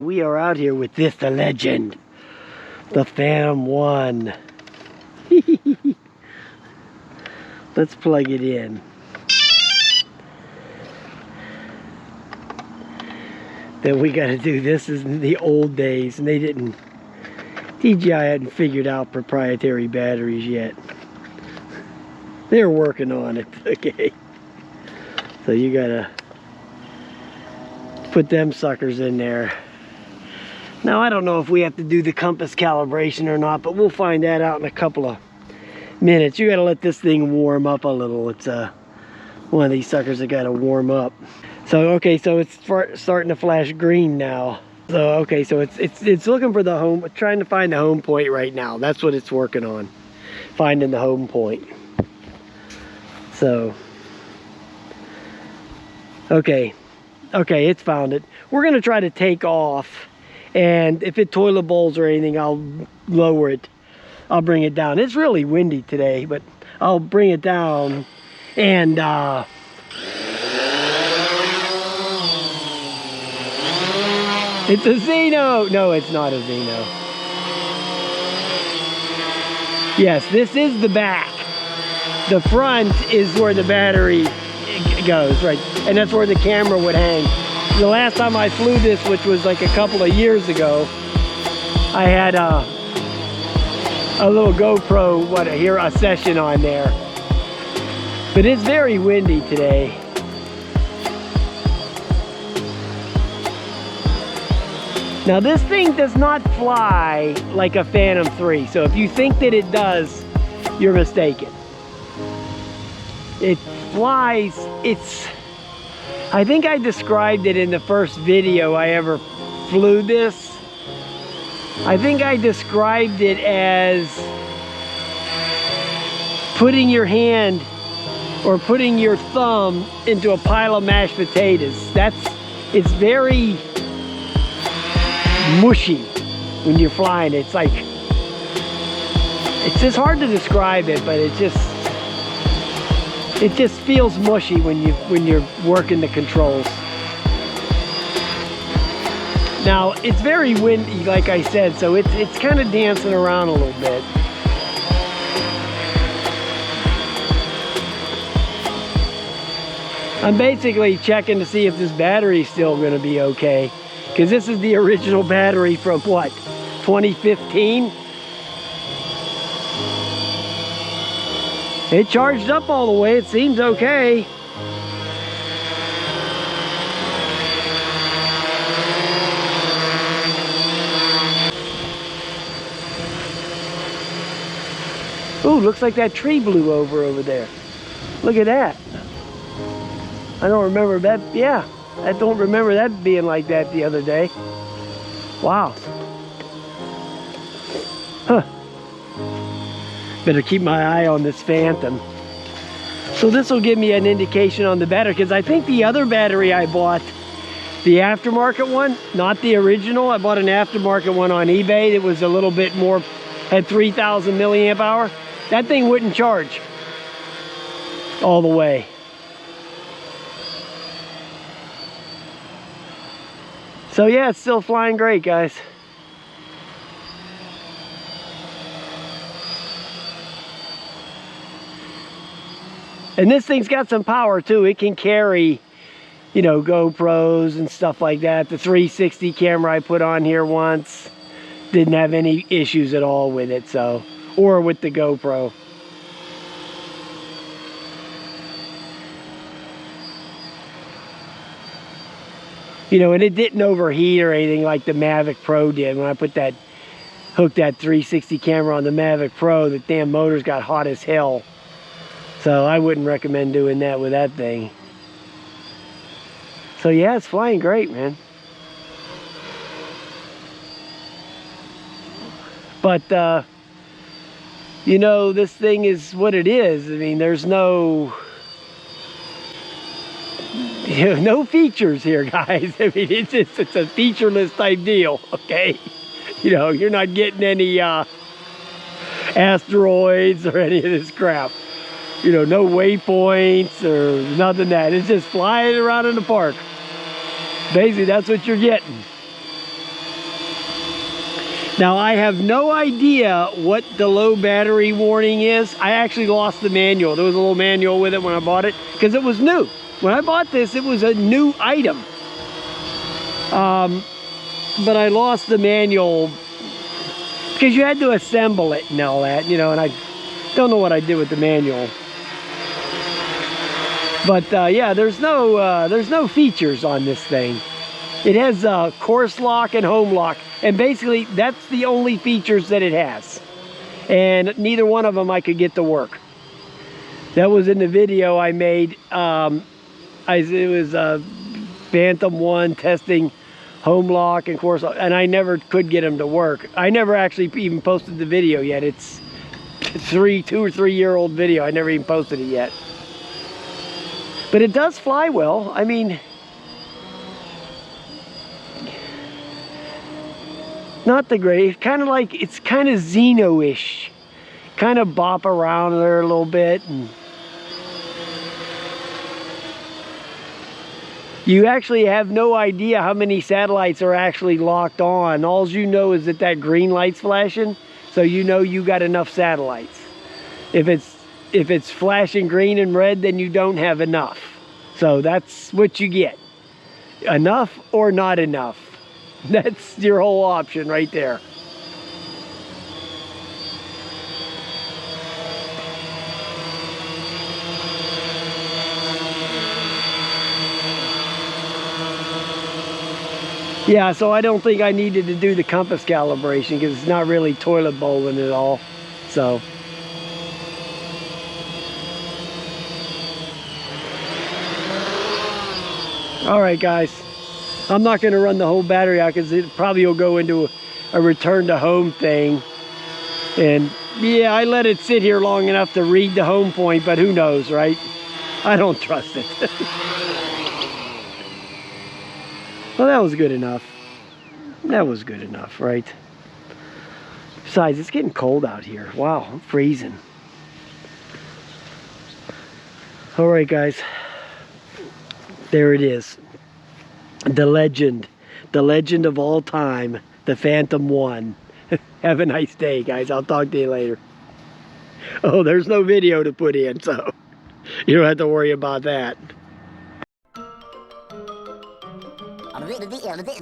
We are out here with this, the legend, the Phantom 1. Let's plug it in. Then we got to do this is in the old days, and DJI hadn't figured out proprietary batteries yet. They're working on it, okay? So you gotta put them suckers in there. Now I don't know if we have to do the compass calibration or not, but we'll find that out in a couple of minutes. You gotta let this thing warm up a little. It's one of these suckers that gotta warm up. So okay, so it's starting to flash green now. So okay, so it's looking for the home, trying to find the home point right now. That's what it's working on, finding the home point. So okay, it's found it. We're gonna try to take off, and if it toilet bowls or anything, I'll lower it. I'll bring it down. It's really windy today, but I'll bring it down. And it's a Xeno. No, it's not a Xeno. Yes, this is the back. The front is where the battery goes, right? And that's where the camera would hang. The last time I flew this, which was like a couple of years ago, I had a little GoPro, a session on there. But it's very windy today. Now this thing does not fly like a Phantom 3, so if you think that it does, you're mistaken. It flies, I think I described it in the first video I ever flew this. I think I described it as putting your hand or putting your thumb into a pile of mashed potatoes. It's very mushy when you're flying. It's just hard to describe it, but it just feels mushy when you're working the controls. Now it's very windy, like I said, so it's kind of dancing around a little bit. I'm basically checking to see if this battery's still going to be okay, because this is the original battery from what, 2015? It charged up all the way. It seems okay. Ooh, looks like that tree blew over there. Look at that. I don't remember that. Yeah, I don't remember that being like that the other day. Wow. Huh. Better keep my eye on this Phantom. So this will give me an indication on the battery, because I think the other battery I bought, the aftermarket one, not the original. I bought an aftermarket one on eBay. It was a little bit more, had 3,000 milliamp hour. That thing wouldn't charge all the way. So yeah, it's still flying great, guys. And this thing's got some power too. It can carry, you know, GoPros and stuff like that. The 360 camera I put on here once didn't have any issues at all with it, so, or with the GoPro. You know, and it didn't overheat or anything like the Mavic Pro did. When I hooked that 360 camera on the Mavic Pro, the damn motors got hot as hell. So I wouldn't recommend doing that with that thing. So yeah, it's flying great, man. But, you know, this thing is what it is. I mean, there's no features here, guys. I mean, it's a featureless type deal, okay? You know, you're not getting any asteroids or any of this crap. You know, no waypoints or nothing that. It's just flying around in the park. Basically, that's what you're getting. Now I have no idea what the low battery warning is. I actually lost the manual. There was a little manual with it when I bought it because it was new. When I bought this, it was a new item. But I lost the manual because you had to assemble it and all that, you know, and I don't know what I did with the manual. But yeah, there's no features on this thing. It has course lock and home lock, and basically that's the only features that it has. And neither one of them I could get to work. That was in the video I made. It was Phantom 1 testing home lock and course lock, and I never could get them to work. I never actually even posted the video yet. It's 2 or 3 year old video. I never even posted it yet. But it does fly well. I mean, not the great. Kind of like, it's kind of Xeno-ish. Kind of bop around there a little bit. And you actually have no idea how many satellites are actually locked on. All you know is that that green light's flashing, so you know you got enough satellites. If it's flashing green and red, then you don't have enough. So that's what you get. Enough or not enough. That's your whole option right there. Yeah, so I don't think I needed to do the compass calibration because it's not really toilet bowling at all. So all right, guys, I'm not going to run the whole battery out because it probably will go into a return to home thing. And yeah, I let it sit here long enough to read the home point, but who knows, right? I don't trust it. Well, that was good enough. That was good enough, right? Besides, it's getting cold out here. Wow, I'm freezing. All right, guys. There it is. The legend of all time, the Phantom 1. Have a nice day, guys. I'll talk to you later. Oh, there's no video to put in, so you don't have to worry about that.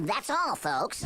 That's all, folks.